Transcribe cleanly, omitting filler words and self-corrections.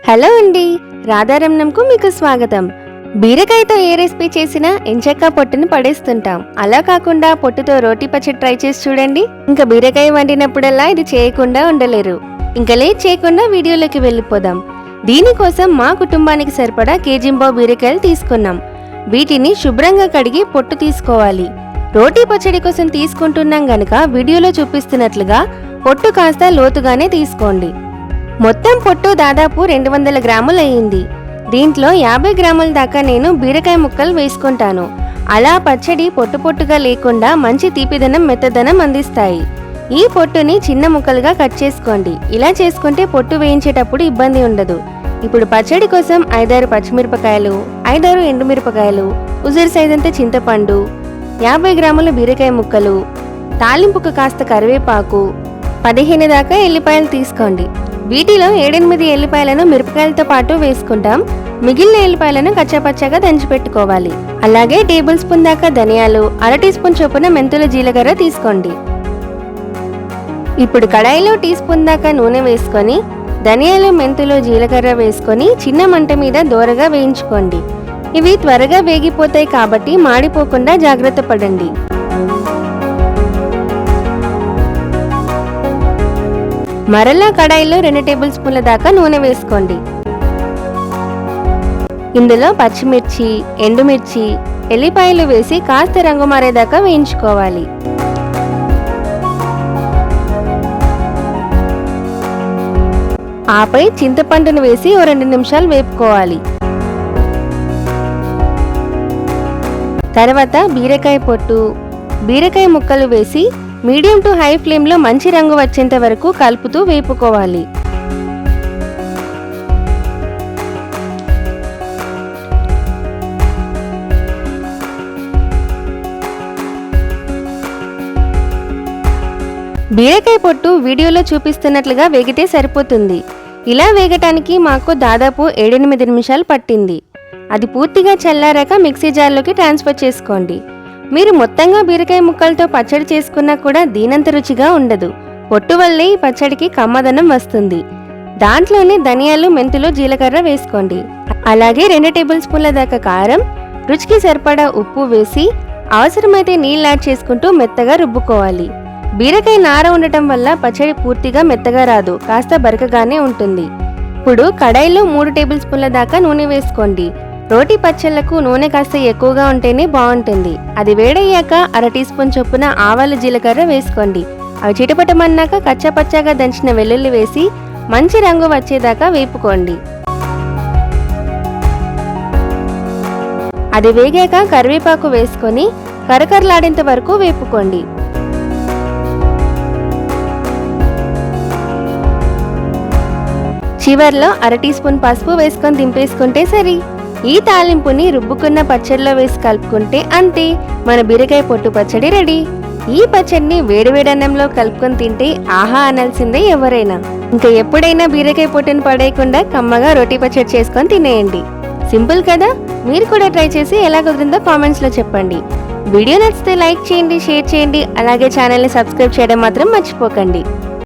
Hello అండి, రాధారమణంకు మీకు స్వాగతం. బీరకాయతో ఏ రెసిపీ చేసినా ఎంచక్కా పొట్టుని పడేస్తుంటాం. అలా కాకుండా పొట్టుతో రోటీ పచ్చడి ట్రై చేసి చూడండి. ఇంకా బీరకాయ వండినప్పుడల్లా ఇది చేయకుండా ఉండలేరు. ఇంకా లేట్ చేయకుండా వీడియోలోకి వెళ్ళిపోదాం. దీనికోసం మా కుటుంబానికి సరిపడా కేజీంబావు బీరకాయలు తీసుకున్నాం. వీటిని శుభ్రంగా కడిగి పొట్టు తీసుకోవాలి. రోటీ పచ్చడి కోసం తీసుకుంటున్నాం గనుక వీడియోలో చూపిస్తున్నట్లుగా పొట్టు కాస్త లోతుగానే తీసుకోండి. మొత్తం పొట్టు దాదాపు 200 గ్రాములు అయ్యింది. దీంట్లో 50 గ్రాముల దాకా నేను బీరకాయ ముక్కలు వేసుకుంటాను. అలా పచ్చడి పొట్టు పొట్టుగా లేకుండా మంచి తీపిదనం మెత్తదనం అందిస్తాయి. ఈ పొట్టుని చిన్న ముక్కలుగా కట్ చేసుకోండి. ఇలా చేసుకుంటే పొట్టు వేయించేటప్పుడు ఇబ్బంది ఉండదు. ఇప్పుడు పచ్చడి కోసం 5-6 పచ్చిమిరపకాయలు, 5-6 ఎండుమిరపకాయలు, ఉసిరి సైజంత చింతపండు, 50 గ్రాముల బీరకాయ ముక్కలు, తాలింపుకు కాస్త కరివేపాకు, 15 దాకా ఎల్లిపాయలు తీసుకోండి. వీటిలో 7-8 ఎల్లిపాయలను మిరపకాయలతో పాటు వేసుకుంటాం. మిగిలిన ఎల్లిపాయలను కచ్చాపచ్చాగా దంచిపెట్టుకోవాలి. అలాగే టేబుల్ స్పూన్ దాకా ధనియాలు, 1/2 టీ స్పూన్ చొప్పున మెంతుల జీలకర్ర తీసుకోండి. ఇప్పుడు కడాయిలో టీ స్పూన్ దాకా నూనె వేసుకొని ధనియాలు, మెంతులు, జీలకర్ర వేసుకొని చిన్న మంట మీద దోరగా వేయించుకోండి. ఇవి త్వరగా వేగిపోతాయి కాబట్టి మాడిపోకుండా జాగ్రత్త పడండి. మరలా కడాయిలో 2 టేబుల్ స్పూన్ల దాకా నూనె వేసుకోండి. ఇందులో పచ్చిమిర్చి, ఎండుమిర్చి, ఎల్లిపాయలు వేసి కాస్త రంగు మారేదాకా వేయించుకోవాలి. ఆపై చింతపండును వేసి 2 నిమిషాలు వేపుకోవాలి. తర్వాత బీరకాయ పొట్టు, బీరకాయ ముక్కలు వేసి మీడియం టు హై ఫ్లేమ్లో మంచి రంగు వచ్చేంత వరకు కలుపుతూ వేపుకోవాలి. బీరకాయ పొట్టు వీడియోలో చూపిస్తున్నట్లుగా వేగితే సరిపోతుంది. ఇలా వేగటానికి మాకు దాదాపు 7-8 నిమిషాలు పట్టింది. అది పూర్తిగా చల్లారాక మిక్సీ జార్లోకి ట్రాన్స్ఫర్ చేసుకోండి. మీరు మొత్తంగా బీరకాయ ముక్కలతో పచ్చడి చేసుకున్నా కూడా దీనంత రుచిగా ఉండదు. పొట్టు వల్లే ఈ పచ్చడికి కమ్మదనం వస్తుంది. దాంట్లోనే ధనియాలు, మెంతులు, జీలకర్ర వేసుకోండి. అలాగే 2 టేబుల్ స్పూన్ల దాకా కారం, రుచికి సరిపడా ఉప్పు వేసి అవసరమైతే నీళ్ళు యాడ్ చేసుకుంటూ మెత్తగా రుబ్బుకోవాలి. బీరకాయ నార ఉండటం వల్ల పచ్చడి పూర్తిగా మెత్తగా రాదు, కాస్త బరకగానే ఉంటుంది. ఇప్పుడు కడాయిలో 3 టేబుల్ స్పూన్ల దాకా నూనె వేసుకోండి. రోటీ పచ్చళ్లకు నూనె కాస్త ఎక్కువగా ఉంటేనే బాగుంటుంది. అది వేడయ్యాక 1/2 టీ స్పూన్ చొప్పున ఆవాలు, జీలకర్ర వేసుకోండి. అవి చిటపటమన్నాక కచ్చాపచ్చాగా దంచిన వెల్లుల్లి వేసి మంచి రంగు వచ్చేదాకా వేపుకోండి. అది వేగాక కరివేపాకు వేసుకొని కరకరలాడేంత వరకు వేపుకోండి. చివర్లో 1/2 టీ స్పూన్ పసుపు వేసుకొని దింపేసుకుంటే సరి. ఈ తాలింపుని రుబ్బుకున్న పచ్చడిలో వేసి కలుపుకుంటే అంతే, మన బీరకాయ పొట్టు పచ్చడి రెడీ. ఈ పచ్చడిని వేడివేడి అన్నంలో కలుపుకొని తింటే ఆహా అనాల్సిందే ఎవరైనా. ఇంకా ఎప్పుడైనా బీరకాయ పొట్టును పడేయకుండా కమ్మగా రోటీ పచ్చడి చేసుకొని తినేయండి. సింపుల్ కదా. మీరు కూడా ట్రై చేసి ఎలా కుదిరిందో కామెంట్స్లో చెప్పండి. వీడియో నచ్చితే లైక్ చేయండి, షేర్ చేయండి. అలాగే ఛానల్ని సబ్స్క్రైబ్ చేయడం మాత్రం మర్చిపోకండి.